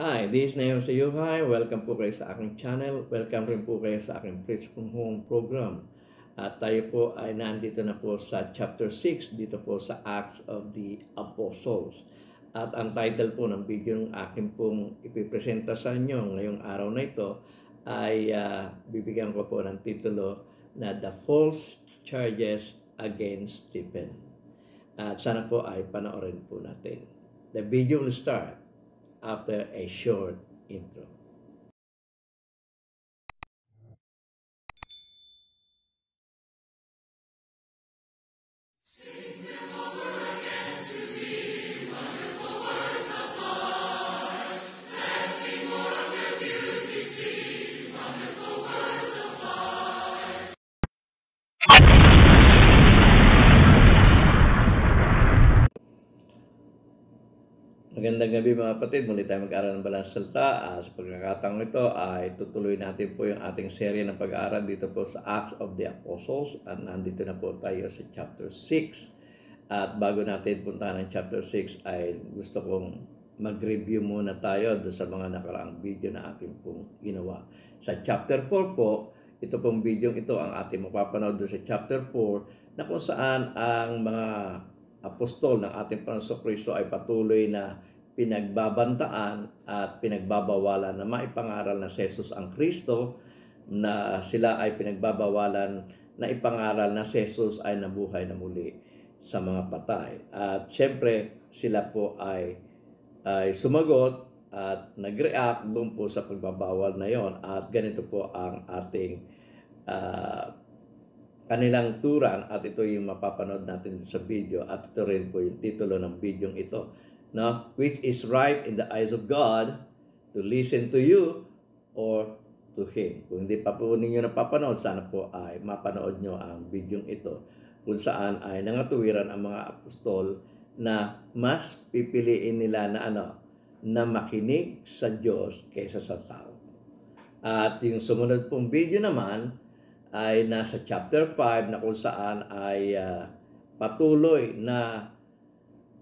Hi, this is Neo sa Yuhay. Welcome po kayo sa aking channel. Welcome rin po kayo sa aking Preach from Home program. At tayo po ay nandito na po sa chapter 6 dito po sa Acts of the Apostles. At ang title po ng video ng aking pong ipipresenta sa inyo ngayong araw na ito ay bibigyan ko po ng titulo na The False Charges Against Stephen. At sana po ay panoorin po natin. The video will start after a short intro. Magandang gabi mga kapatid, muli tayo mag-aaral ng Balang Salita. Sa pagkakataong ito ay tutuloy natin po yung ating serye ng pag-aaral dito po sa Acts of the Apostles. At nandito na po tayo sa chapter 6. At bago natin puntahan ng chapter 6 ay gusto kong mag-review muna tayo sa mga nakaraang video na aking pong ginawa. Sa chapter 4 po, ito pong video ito ang ating mapapanood sa chapter 4 na kung saan ang mga apostol ng ating Panginoong Kristo ay patuloy na pinagbabantaan at pinagbabawalan na maipangaral na si Jesus ang Kristo, na sila ay pinagbabawalan na ipangaral na si Jesus ay nabuhay na muli sa mga patay. At siyempre sila po ay sumagot at nag-react doon po sa pagbabawal na yon. At ganito po ang ating kanilang turan, at ito yung mapapanood natin sa video, at ito rin po yung titulo ng video ito, no? Which is right in the eyes of God, to listen to you or to Him. Kung hindi pa po ninyo napapanood, sana po ay mapanood nyo ang video ito, kung saan ay nangatuwiran ang mga apostol na mas pipiliin nila na makinig sa Diyos kaysa sa tao. At yung sumunod pong video naman ay nasa chapter 5 na kung saan ay patuloy na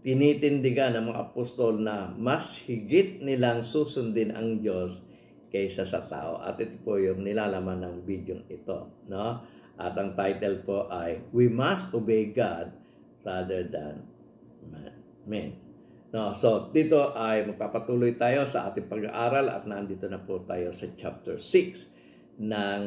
tinitindigan ng mga apostol na mas higit nilang susundin ang Diyos kaysa sa tao. At ito po yung nilalaman ng video ito, no? At ang title po ay We Must Obey God Rather Than Men. No, so dito ay magpapatuloy tayo sa ating pag-aaral at nandito na po tayo sa chapter 6 ng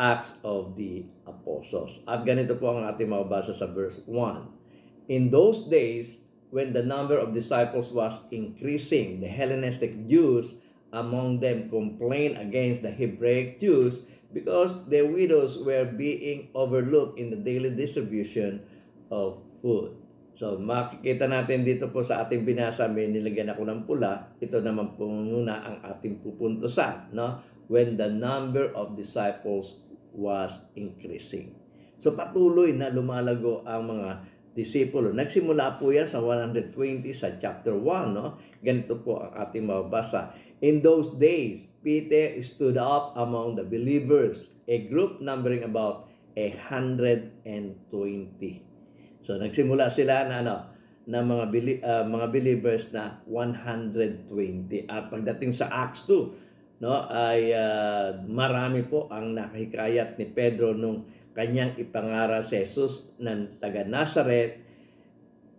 Acts of the Apostles. At ganito po ang ating mababasa sa verse 1. In those days, when the number of disciples was increasing, the Hellenistic Jews among them complained against the Hebraic Jews because their widows were being overlooked in the daily distribution of food. So makikita natin dito po sa ating binasa, may nilagyan ako ng pula. Ito naman po muna ang ating pupuntusan, no? When the number of disciples was increasing. So patuloy na lumalago ang mga disipulo. Nagsimula po yan sa 120 sa chapter 1, no? Ganito po ang ating mababasa. In those days, Peter stood up among the believers, a group numbering about 120. So nagsimula sila na mga believers na 120. At pagdating sa Acts 2, no, ay marami po ang nakahikayat ni Pedro nung kanyang ipangaral si Jesus ng taga Nazaret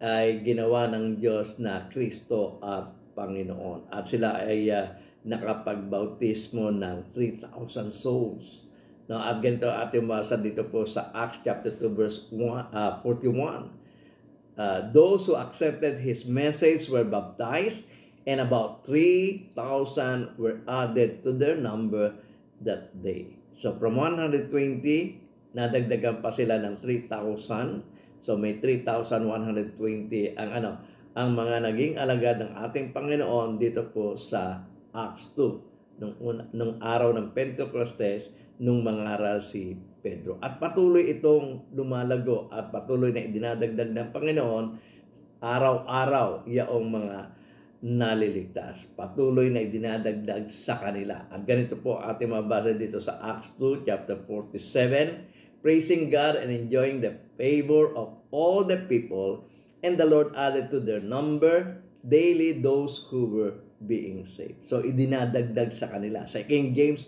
ay ginawa ng Diyos na Kristo at Panginoon. At sila ay nakapagbautismo ng 3,000 souls. No, at ganito ating mabasa dito po sa Acts chapter 2 verse 41. Those who accepted his message were baptized, and about 3,000 were added to their number that day. So from 120, nadagdagan pa sila ng 3,000. So may 3,120 ang mga naging alagad ng ating Panginoon dito po sa Acts 2 nung araw ng Pentecostes, nung mangaral si Pedro. At patuloy itong lumalago at patuloy na idinadagdag ng Panginoon araw-araw yaong mga naliligtas. Patuloy na idinadagdag sa kanila. At ganito po ating mabasa dito sa Acts 2 chapter 47, praising God and enjoying the favor of all the people, and the Lord added to their number daily those who were being saved. So, idinadagdag sa kanila. Sa King James,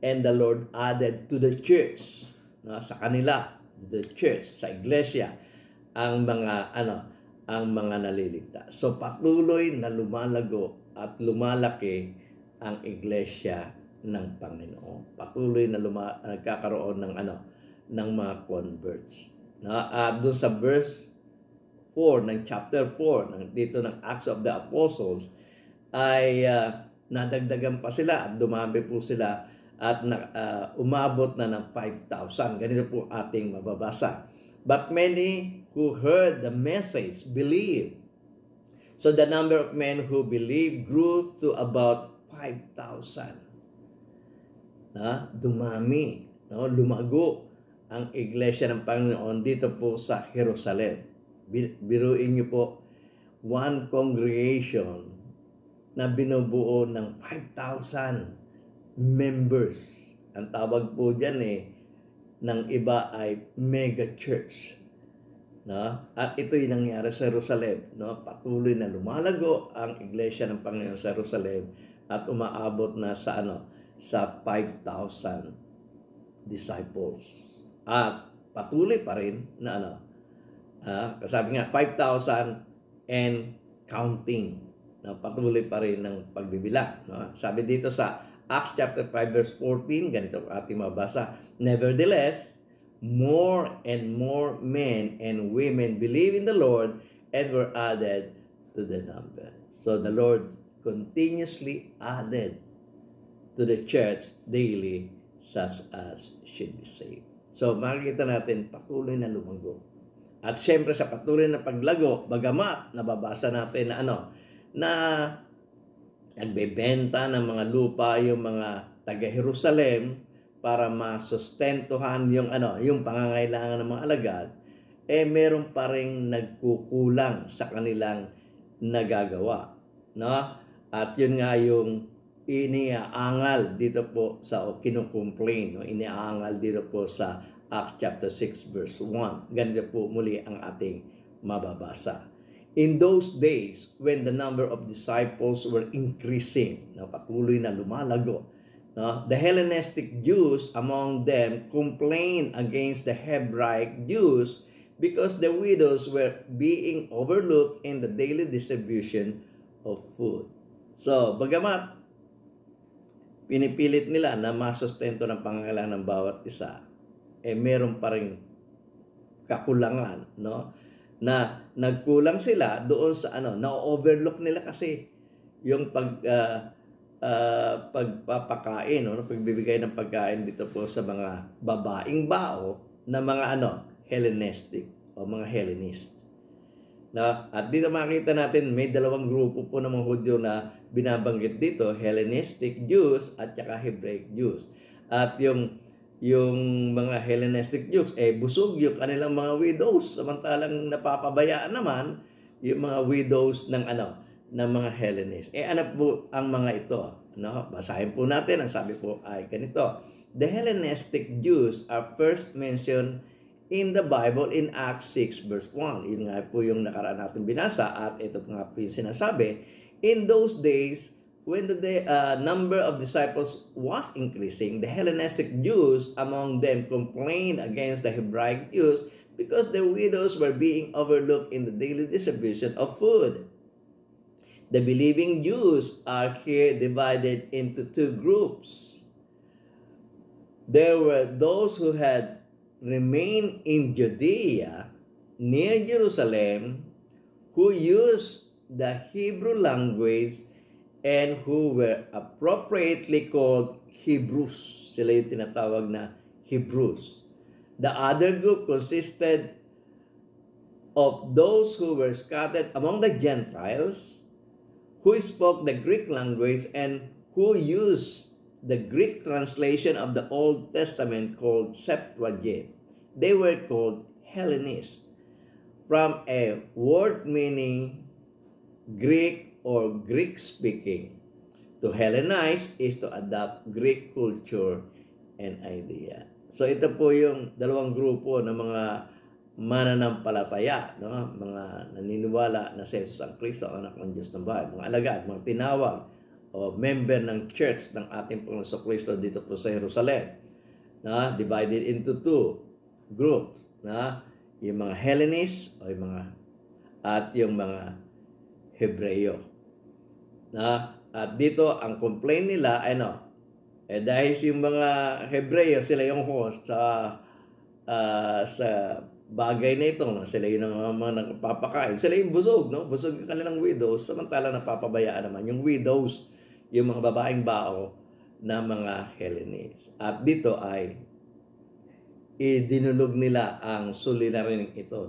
and the Lord added to the church, no, sa kanila, the church, sa iglesia, ang mga naliligtas. So, patuloy na lumalago at lumalaki ang iglesia ng Panginoon. Patuloy na nagkakaroon ng mga converts. Doon sa verse 4 ng chapter 4 dito ng Acts of the Apostles ay nadagdagan pa sila at dumami po sila at umabot na ng 5,000. Ganito po ating mababasa. But many who heard the message believed. So the number of men who believed grew to about 5,000. Dumami, lumago ang iglesia ng Panginoon dito po sa Jerusalem. Biruin niyo po, one congregation na binubuo ng 5,000 members. Ang tawag po dyan ng iba ay mega church. At ito'y nangyari sa Jerusalem. Patuloy na lumalago ang iglesia ng Panginoon sa Jerusalem at umaabot na sa 5,000 disciples. At patuloy pa rin na sabi nga 5,000 and counting. Patuloy pa rin ng pagbibilang. Sabi dito sa Acts chapter 5 verse 14, ganito ating mabasa. Nevertheless, more and more men and women believe in the Lord and were added to the number. So the Lord continuously added to the church daily such as should be saved. So makikita natin patuloy na lumago. At syempre sa patuloy na paglago, bagamat nababasa natin na nagbebenta ng mga lupa yung mga taga-Jerusalem para masustentuhan yung pangangailangan ng mga alagad, meron pa ring nagkukulang sa kanilang nagagawa. At yun nga yung iniaangal dito po sa kinukomplain, iniaangal dito po sa Acts chapter 6 verse 1. Ganito po muli ang ating mababasa. In those days, when the number of disciples were increasing, patuloy na lumalago, the Hellenistic Jews among them complained against the Hebraic Jews because the widows were being overlooked in the daily distribution of food. So, bagamat pinipilit nila na masustento ng pangangailangan ng bawat isa, meron pa ring kakulangan, na nagkulang sila doon sa na-overlook nila kasi yung pagpapakain, pagbibigay ng pagkain dito po sa mga babaeng bao na mga Hellenistic o mga Hellenist. At dito makita natin may dalawang grupo po ng mga Hudyo na binabanggit dito, Hellenistic Jews at saka Hebraic Jews. At yung mga Hellenistic Jews, busog yung kanilang mga widows, samantalang napapabayaan naman yung mga widows ng mga Hellenist. Ano po ang mga ito? Basahin po natin, ang sabi po ay ganito. The Hellenistic Jews are first mentioned in the Bible in Acts 6 verse 1. Yun nga po yung nakaraan natin binasa at ito po nga po yung sinasabi. In those days, when the number of disciples was increasing, the Hellenistic Jews among them complained against the Hebraic Jews because their widows were being overlooked in the daily distribution of food. The believing Jews are here divided into two groups. There were those who had remained in Judea near Jerusalem who used the Hebrew language and who were appropriately called Hebrews. Sila yung tinatawag na Hebrews. The other group consisted of those who were scattered among the Gentiles, who spoke the Greek language and who used the Greek translation of the Old Testament called Septuagint. They were called Hellenists, from a word meaning Greek or Greek-speaking. To Hellenize is to adopt Greek culture and idea. So ito po yung dalawang grupo ng mga mananampalataya, mga naniniwala na si Jesus ang Kristo, anak ng Diyos ng bahay, mga alagad, mga tinawag o member ng church ng ating Panginoon Kristo dito po sa Jerusalem, na divided into two groups, na yung mga Hellenists o yung mga at yung mga Hebreo. At dito ang complaint nila ay dahil yung mga Hebreo sila yung host sa bagay na ito, sila yung mga nagpapakain, sila yung busog, busog yung kanilang widows, samantala napapabayaan naman yung widows, yung mga babaeng bao na mga Hellenist. At dito ay idinulog nila ang suliranin ito,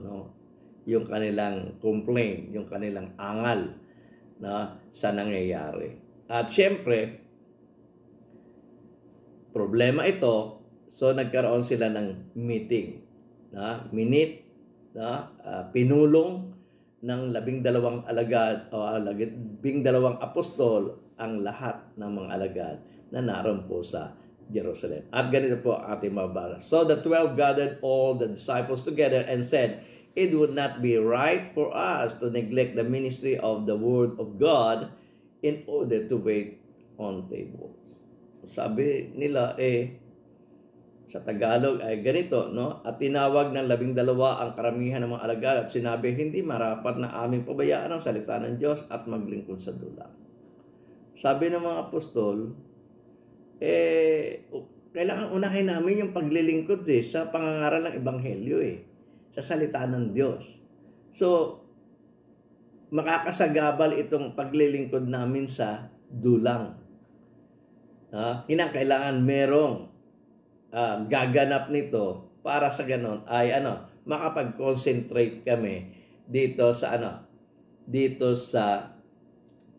yung kanilang complaint, yung kanilang angal sa nangyayari. At syempre, problema ito, so nagkaroon sila ng meeting. Pinulong ng 12 alagad o 12 apostol ang lahat ng mga alagad na naroon po sa Jerusalem. At ganito po ang ating mabasa. So the 12 gathered all the disciples together and said, "It would not be right for us to neglect the ministry of the word of God in order to wait on tables." Sabi nila, sa Tagalog ay ganito, at tinawag ng 12 ang karamihan ng mga alagad at sinabi, hindi marapat na aming pabayaan ang salita ng Diyos at maglingkod sa dulang. Sabi ng mga apostol, kailangan unahin namin yung paglilingkod sa pangangaral ng Ebanghelyo sa salita ng Diyos. So, makakasagabal itong paglilingkod namin sa dulang. Kinakailangan merong gaganap nito para sa ganon ay makapag-concentrate kami dito sa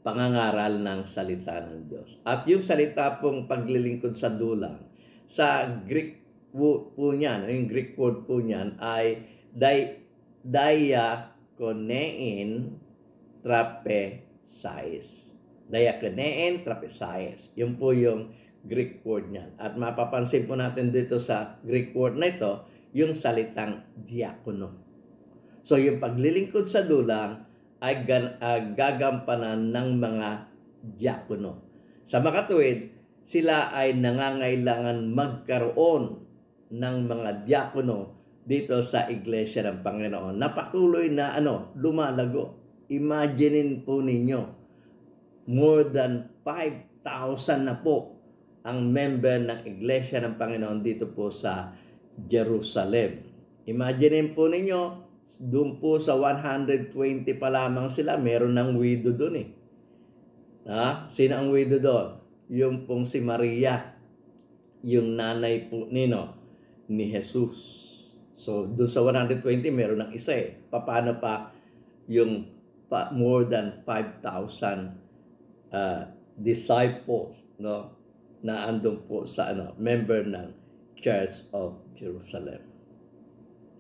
pangangaral ng salita ng Diyos. At yung salita pong paglilingkod sa dulang, sa Greek po niyan, yung Greek word po niyan ay diakonein trapesais. Diakonein trapesais. Yun po yung Greek word niyan. At mapapansin po natin dito sa Greek word na ito, yung salitang diakono. So yung paglilingkod sa dulang ay gagampanan ng mga diakono. Sa makatuwid, sila ay nangangailangan magkaroon ng mga diakono dito sa Iglesia ng Panginoon na patuloy na lumalago. Imaginein po ninyo, more than 5,000 na po ang member ng Iglesia ng Panginoon dito po sa Jerusalem. Imagine po ninyo, doon po sa 120 pa lamang sila, meron ng widow doon Sino ang widow doon? Yung pong si Maria, yung nanay po ni Jesus. So, doon sa 120, meron ng isa Paano pa yung more than 5,000 disciples, na andun po sa member ng Church of Jerusalem.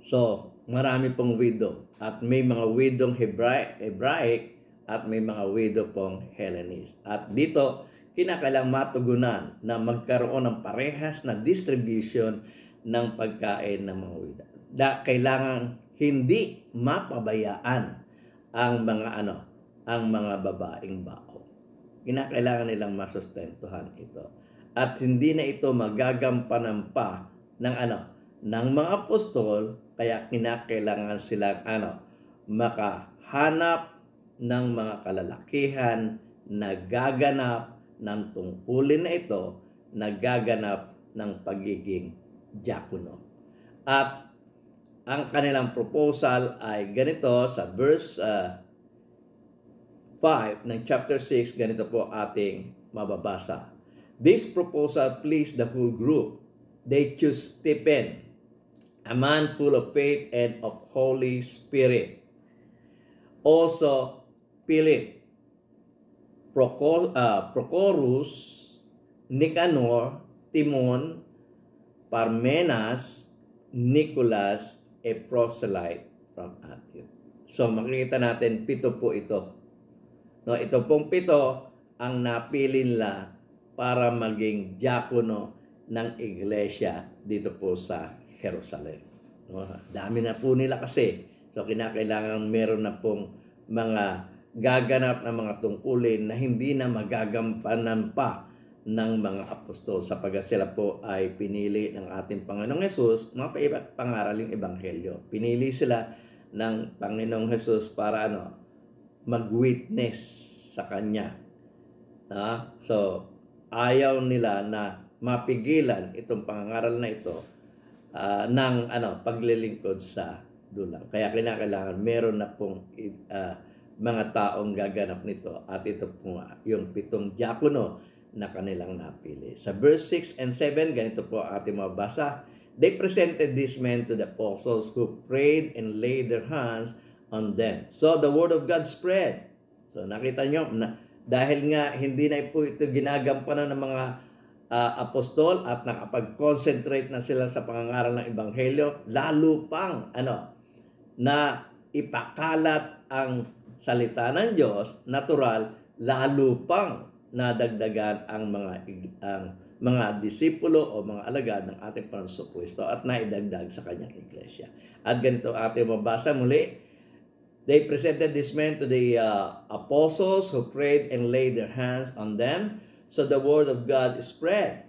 So, marami pong widow at may mga widow Hebraic at may mga widow pong Hellenist. At dito, kinakailangang matugunan na magkaroon ng parehas na distribution ng pagkain ng mga widow. Kailangan hindi mapabayaan ang mga babaeng bao. Kinakailangan nilang masustentuhan ito. At hindi na ito magagampanan pa ng mga apostol, kaya kinakailangan silang makahanap ng mga kalalakihan na gaganap ng tungkulin na ito, na gaganap ng pagiging diakono. At ang kanilang proposal ay ganito sa verse 5 ng chapter 6, ganito po ating mababasa. This proposal pleased the whole group. They chose Stephen, a man full of faith and of Holy Spirit. Also, Philip, Prochorus, Nicanor, Timon, Parmenas, Nicholas, a proselyte from Antioch. So, makikita natin, 7 po ito. Ito pong 7 ang napili nila para maging diakono ng iglesia dito po sa Jerusalem. Dami na po nila kasi. So, kinakailangan meron na pong mga gaganap na mga tungkulin na hindi na magagampanan pa ng mga apostol sapagkat sila po ay pinili ng ating Panginoong Hesus mga pangaraling ebanghelyo. Pinili sila ng Panginoong Hesus para mag-witness sa Kanya. So, ayaw nila na mapigilan itong pangangaral na ito ng paglilingkod sa dulang. Kaya kinakailangan meron na pong mga taong gaganap nito at ito po yung 7 diakono na kanilang napili. Sa verse 6 and 7, ganito po ating mabasa. They presented these men to the apostles who prayed and laid their hands on them. So the word of God spread. So nakita nyo, dahil nga hindi na po ito ginagampanan ng mga apostol at nakapag-concentrate na sila sa pangangaral ng ebanghelyo, lalo pang na ipakalat ang salita ng Diyos, natural, lalo pang nadagdagan ang mga disipulo o mga alagad ng ating Panginoong Kristo at naidagdag sa kanyang iglesia. At ganito ating mabasa muli. They presented these men to the apostles who prayed and laid their hands on them. So the word of God spread.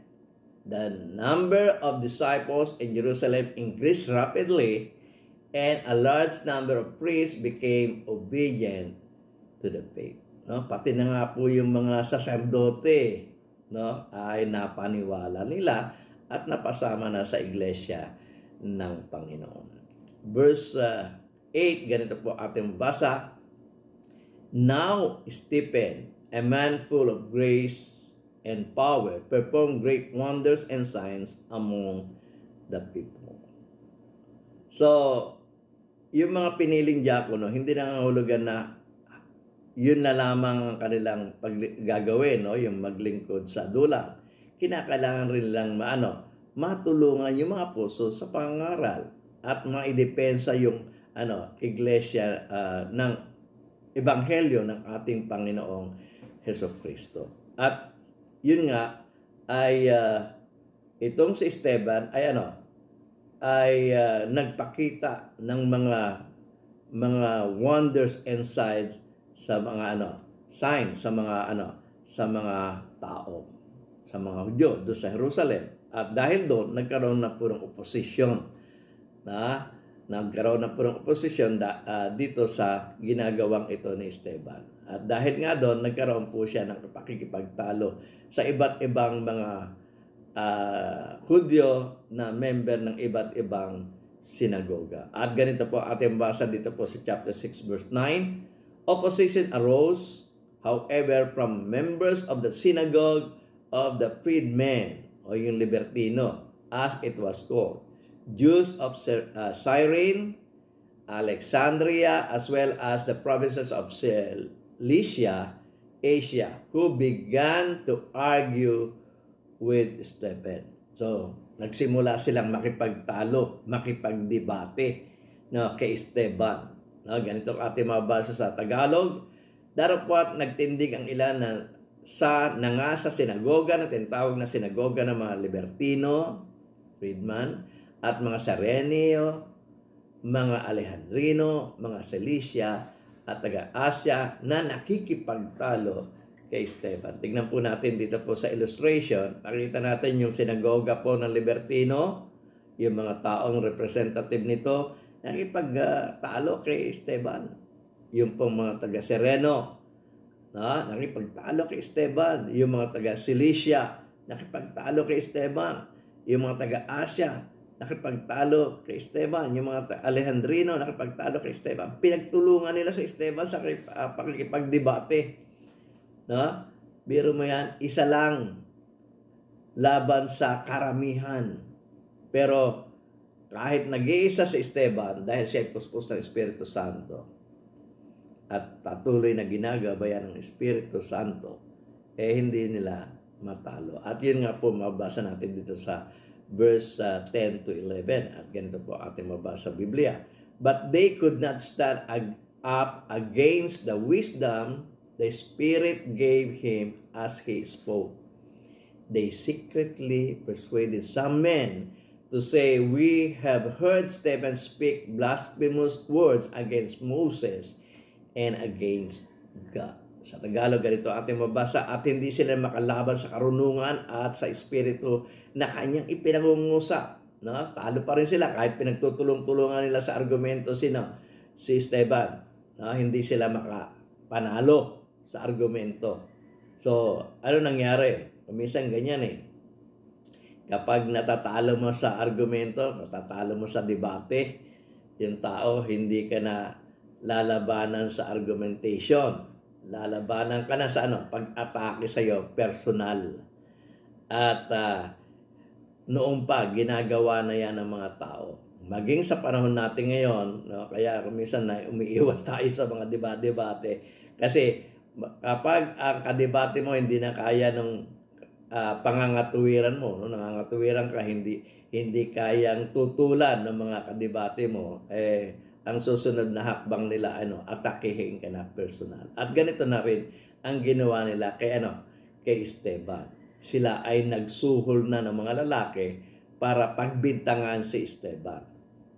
The number of disciples in Jerusalem increased rapidly, and a large number of priests became obedient to the faith. Pati na nga po yung mga saserdote ay napaniwala nila at napasama na sa iglesia ng Panginoon. Verse 8, ganito po ating basa. Now Stephen, a man full of grace and power, performed great wonders and signs among the people. So, yung mga piniling diakono, hindi nangangahulugan na yun na lamang ang kanilang gagawin, yung maglingkod sa dulang. Kinakailangan rin lang matulungan yung mga apostol sa pangaral at maidepensa yung iglesia ng ebanghelyo ng ating Panginoong Hesukristo. At yun nga ay itong si Esteban ay nagpakita ng mga wonders and signs sa mga signs sa mga tao, sa mga Hudyo doon sa Jerusalem. At dahil doon nagkaroon na po ng oposisyon dito sa ginagawang ito ni Esteban. At dahil nga doon nagkaroon po siya ng pakikipagtalo sa iba't ibang mga Hudyo na member ng iba't ibang sinagoga. At ganito po ating basa dito po sa chapter 6 verse 9. Opposition arose, however, from members of the synagogue of the freedmen, o yung libertino, as it was called, Jews of Cyrene, Alexandria, as well as the provinces of Cilicia, Asia, who began to argue with Stephen. So, nagsimula silang makipagdebate kay Esteban. Ganito ang ating mabasa sa Tagalog. Darapwat nagtindig ang ilan sa sinagoga na tinatawag na sinagoga ng mga libertino, freedman, at mga Sareneo, mga Alejandrino, mga Cilicia, at taga-Asya na nakikipagtalo kay Esteban. Tignan po natin dito po sa illustration. Nakita natin yung sinagoga po ng libertino, yung mga taong representative nito, nakipagtalo kay Esteban. Yung pong mga taga-Sereno, nakipagtalo kay Esteban. Yung mga taga-Cilicia, nakipagtalo kay Esteban. Yung mga taga-Asya, nakipagtalo kay Esteban. Yung mga Alejandrino, nakipagtalo kay Esteban. Pinagtulungan nila sa Esteban sa pakikipagdebate. Biro mo yan, isa lang laban sa karamihan. Pero kahit nag-iisa si Esteban, dahil siya ay puspos ng Espiritu Santo at patuloy na ginagabayan ng Espiritu Santo, hindi nila matalo. At yun nga po mabasa natin dito sa verse 10 to 11. At ganito po ating mabasa sa Biblia. But they could not stand up against the wisdom the Spirit gave him as he spoke. They secretly persuaded some men to say, "We have heard Stephen speak blasphemous words against Moses and against God. Sa Tagalog, ganito ating mabasa, at hindi sila makalaban sa karunungan at sa espiritu na kanyang ipinangungusap. No? Talo pa rin sila kahit pinagtutulong-tulungan nila sa argumento si Esteban. No? Hindi sila makapanalo sa argumento. So, ano nangyari? Minsan ganyan eh. Kapag natatalo mo sa argumento, natatalo mo sa debate, yung tao hindi ka na lalabanan sa argumentation. Lalabanan ka na sa pag-atake sa'yo, personal. At noong pa, ginagawa na yan ng mga tao. Maging sa panahon natin ngayon, no, kaya minsan na umiiwas tayo sa mga debate. Kasi kapag ang kadebate mo hindi na kaya ng pangangatuwiran mo, no, nangangatuwiran ka, hindi kayang tutulan ng mga kadebate mo, ang susunod na hakbang nila, atakihin ka na personal. At ganito na rin ang ginawa nila kay Esteban. Sila ay nagsuhol na ng mga lalaki para pagbintangan si Esteban.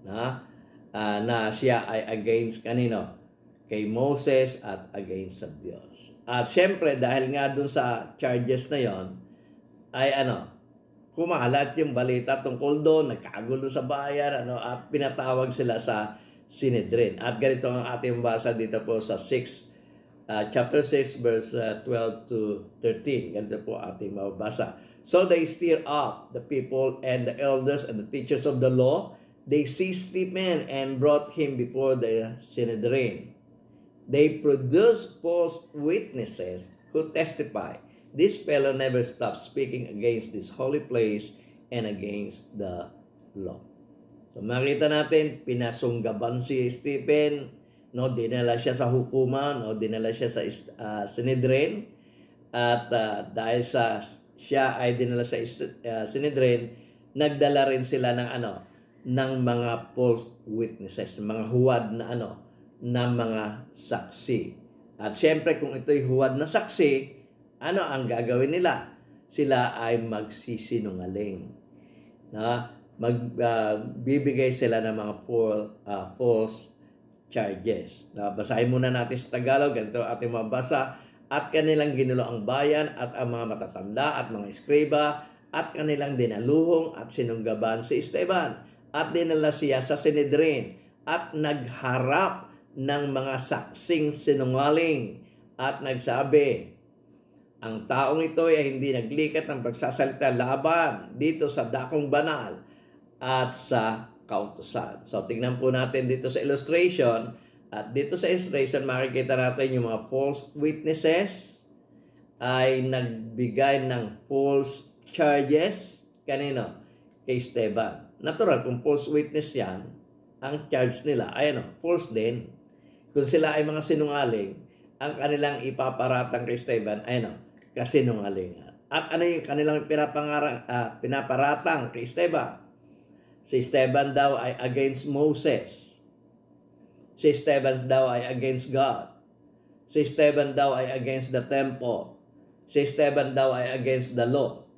Na siya ay against kanino? Kay Moses at against sa Diyos. At syempre, dahil nga dun sa charges na yon, ay kumalat yung balita tungkol doon, nagkagulo sa bayan, at pinatawag sila sa Sinedrin. At ganito ang ating basa dito po sa chapter 6, verse 12 to 13. Ganito po ating mabasa. So they stirred up the people and the elders and the teachers of the law. They seized Stephen and brought him before the Sinedrin. They produced false witnesses who testified, this fellow never stopped speaking against this holy place and against the law. So makita natin, pinasunggaban si Stephen, dinala siya sa hukuman, dinala siya sa Sinedrin, at dahil siya ay dinala sa Sinedrin, nagdala rin sila ng mga false witnesses, mga huwad na na mga saksi. At syempre kung ito'y huwad na saksi, ang gagawin nila? Sila ay magsisinungaling. Magbibigay sila ng mga false charges. Basahin muna natin sa Tagalog. Ganito ating mabasa. At kanilang ginulo ang bayan at ang mga matatanda at mga eskriba at kanilang dinaluhong at sinunggaban si Esteban. At dinala siya sa Sinedrin at nagharap ng mga saksing sinungaling at nagsabi, ang taong ito ay hindi naglikat ng pagsasalita laban dito sa dakong banal at sa kautusan. So, tingnan po natin dito sa illustration. At dito sa illustration, makikita natin yung mga false witnesses ay nagbigay ng false charges. Kanino? Kay Esteban. Natural, kung false witness yan, ang charge nila ay false din. Kung sila ay mga sinungaling, ang kanilang ipaparatang kay Esteban ay kasinungalingan. At ano yung kanilang pinaparatang kay Esteban? Si Esteban daw ay against Moses. Si Esteban daw ay against God. Si Esteban daw ay against the temple. Si Esteban daw ay against the law.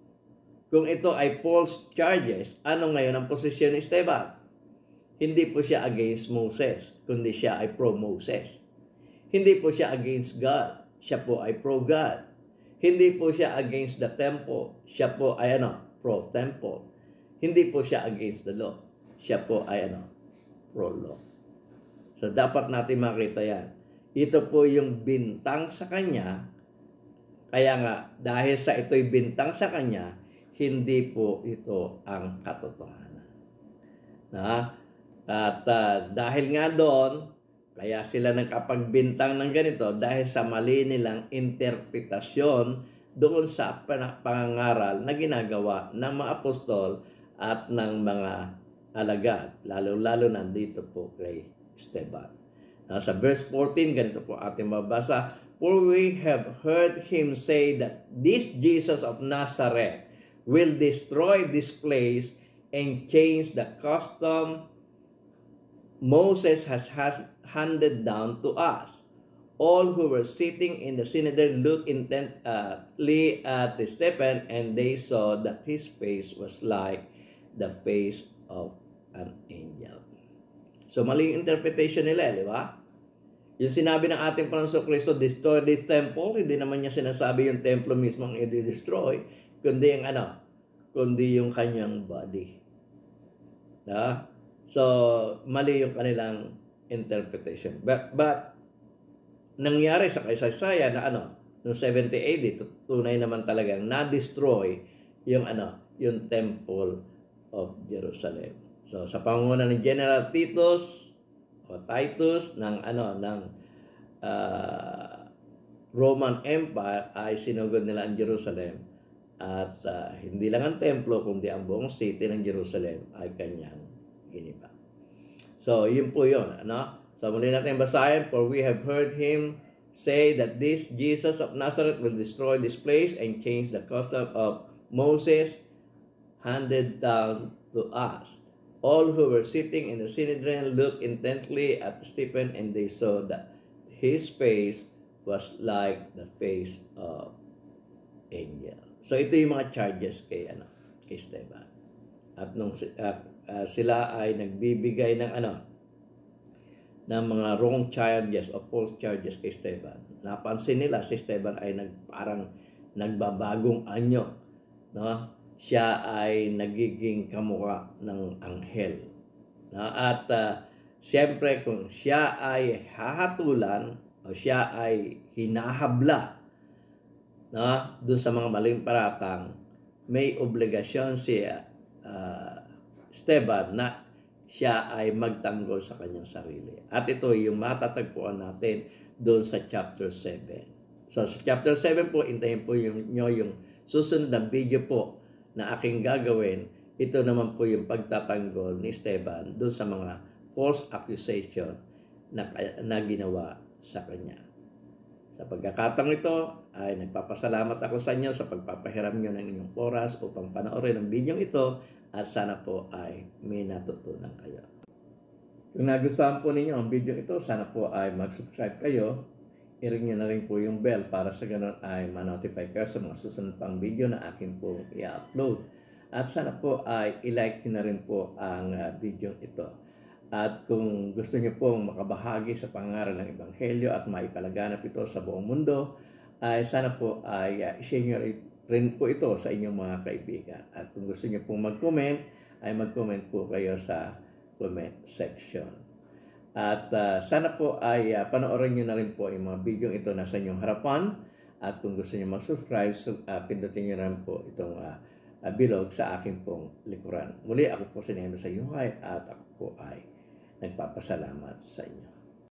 Kung ito ay false charges, ano ngayon ang posisyon ni Esteban? Hindi po siya against Moses, kundi siya ay pro-Moses. Hindi po siya against God, siya po ay pro-God. Hindi po siya against the temple, siya po ay pro-temple. Hindi po siya against the law, siya po ay pro-law. So dapat natin makita yan. Ito po yung bintang sa kanya, kaya nga dahil sa ito'y bintang sa kanya, hindi po ito ang katotohanan. At dahil nga doon, kaya sila nagkapagbintang ng ganito dahil sa mali nilang interpretasyon doon sa pangangaral na ginagawa ng mga apostol at ng mga alagad. Lalo-lalo nandito po kay Esteban. Sa verse 14, ganito po ating mabasa, for we have heard him say that this Jesus of Nazareth will destroy this place and change the custom Moses has handed down to us. All who were sitting in the Sinedrin looked intently at Stephen, and they saw that his face was like the face of an angel. So, maling interpretation nila, di ba? Yung sinabi ng ating Panginoon Kristo, destroy this temple, hindi naman niya sinasabi yung templo mismo ang i-destroy, kundi yung kundi yung kanyang body. So, mali yung kanilang interpretation. But nangyari sa kasaysayan na noong 70 AD, tunay naman talagang na-destroy yung yung Temple of Jerusalem. So, sa pangunguna ng General Titus o Titus ng Roman Empire ay sinugod nila ang Jerusalem at hindi lang ang templo kundi ang buong city ng Jerusalem ay kanyang giniba. So, yun po yun. So, muli natin basahin, for we have heard him say that this Jesus of Nazareth will destroy this place and change the custom of Moses handed down to us. All who were sitting in the Sanhedrin looked intently at Stephen, and they saw that his face was like the face of angel. So ito yung mga charges kay Stephen. At nung sila ay nagbibigay ng ng mga wrong charges o false charges kay Stephen, napansin nila si Stephen ay parang nagbabagong anyo, siya ay nagiging kamukha ng anghel. At siyempre kung siya ay hahatulan o siya ay hinahabla doon sa mga maling paratang, may obligasyon si Stephen na siya ay magtanggol sa kanyang sarili. At ito yung matatagpuan natin doon sa chapter 7. So sa chapter 7 po, intayin po yung susunod na video po na aking gagawin. Ito naman po yung pagtatanggol ni Stephen doon sa mga false accusation na ginawa sa kanya. Sa pagkakataong ito ay nagpapasalamat ako sa inyo sa pagpapahiram nyo ng inyong oras upang panoorin ang video ito at sana po ay may natutunan kayo. Kung nagustuhan po ninyo ang video ito, sana po ay mag-subscribe kayo. I-ring nyo na rin po yung bell para sa ganun ay ma-notify kayo sa mga susunod pang video na akin po i-upload. At sana po ay i-like nyo na rin po ang video ito. At kung gusto nyo pong makabahagi sa pangaral ng Ebanghelyo at maipalaganap ito sa buong mundo, ay sana po ay i-share nyo rin po ito sa inyong mga kaibigan. At kung gusto nyo pong mag-comment, ay mag-comment po kayo sa comment section. At sana po ay panoorin nyo na rin po yung mga video ito na sa inyong harapan. At kung gusto nyo mag-subscribe, pindutin nyo rin po itong bilog sa aking pong likuran. Muli, ako po si Nemo sa Yuhay at ako po ay nagpapasalamat sa inyo.